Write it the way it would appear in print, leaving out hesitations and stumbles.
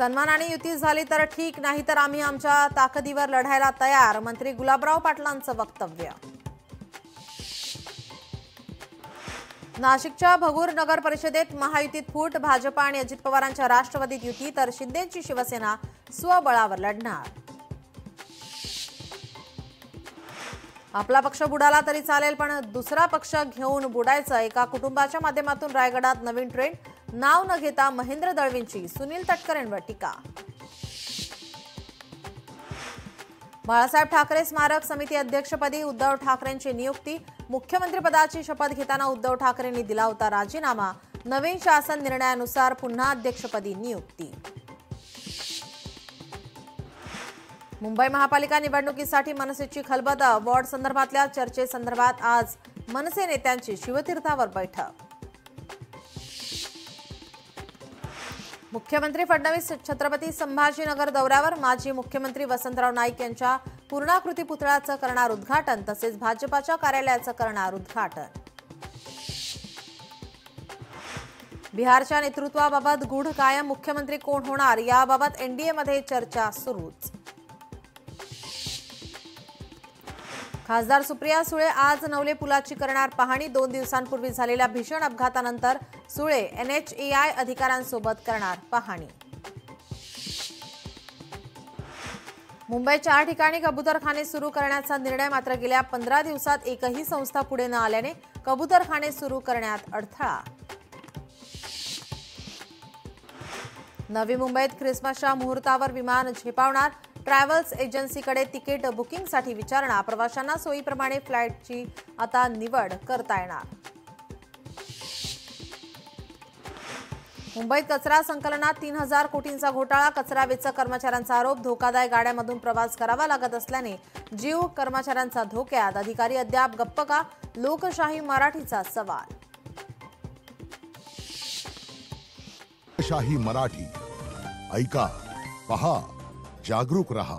सन्मानाने युती झाली तर ठीक, नाही तर आम्ही आमच्या ताकदीवर लढायला तयार, मंत्री गुलाबराव पाटलांचं वक्तव्य. नाशिकच्या भगूर नगर परिषदेत महायुतीत फूट, भाजपा आणि अजित पवारांच्या राष्ट्रवादीत युती, तर शिंदेची शिवसेना स्वबळावर लढणार. आपला पक्ष बुडाला तरी चालेल, पण दुसरा पक्ष घेऊन बुडायचं. एका कुटुंबाच्या माध्यमातून रायगडात नवीन ट्रेंड, नाव न घेता महेंद्र दळवींची सुनील तटकरेंवर टीका. बाळासाहेब ठाकरे स्मारक समिती अध्यक्षपदी उद्धव ठाकरेंची नियुक्ती. मुख्यमंत्रीपदाची शपथ घेताना उद्धव ठाकरेंनी दिला होता राजीनामा. नवीन शासन निर्णयानुसार पुन्हा अध्यक्षपदी नियुक्ती. मुंबई महापालिका निवडणुकीसाठी मनसेची खलबत. वॉर्ड संदर्भातल्या चर्चेसंदर्भात आज मनसे नेत्यांची शिवतीर्थावर बैठक. मुख्यमंत्री फडणवीस छत्रपती संभाजीनगर दौऱ्यावर. माजी मुख्यमंत्री वसंतराव नाईक यांच्या पूर्णाकृती पुतळ्याचं करणार उद्घाटन, तसेच भाजपाच्या कार्यालयाचं करणार उद्घाटन. बिहारच्या नेतृत्वाबाबत गूढ कायम. मुख्यमंत्री कोण होणार याबाबत एनडीएमध्ये चर्चा सुरूच. खासदार सुप्रिया सुळे आज नवले पुलाची करणार पाहणी. 2 दिवसांपूर्वी झालेल्या भीषण अपघातानंतर सुळे NHAI अधिकाऱ्यांसोबत करणार पाहणी. मुंबईत 4 ठिकाणी कबूतरखाने सुरू करण्याचा निर्णय. मात्र गेल्या 15 दिवसात एकही संस्था पुढे न आल्याने कबूतरखाने सुरू करण्यात अडथळा. नवी मुंबईत ख्रिसमसच्या मुहूर्तावर विमान झेपावणार. ट्रॅव्हल्स एजन्सीकडे तिकीट बुकिंगसाठी विचारणा. प्रवाशांना सोयीप्रमाणे फ्लाईटची आता निवड करता येणार. मुंबईत कचरा संकलनात 3000 कोटींचा घोटाळा. कचरा वेचक कर्मचाऱ्यांचा आरोप. धोकादायक गाड्यांमधून प्रवास करावा लागत असल्याने जीव कर्मचाऱ्यांचा धोक्यात. अधिकारी अद्याप गप्प का? लोकशाही मराठीचा सवाल. लोकशाही मराठी ऐका, पहा, जागरूक रहा.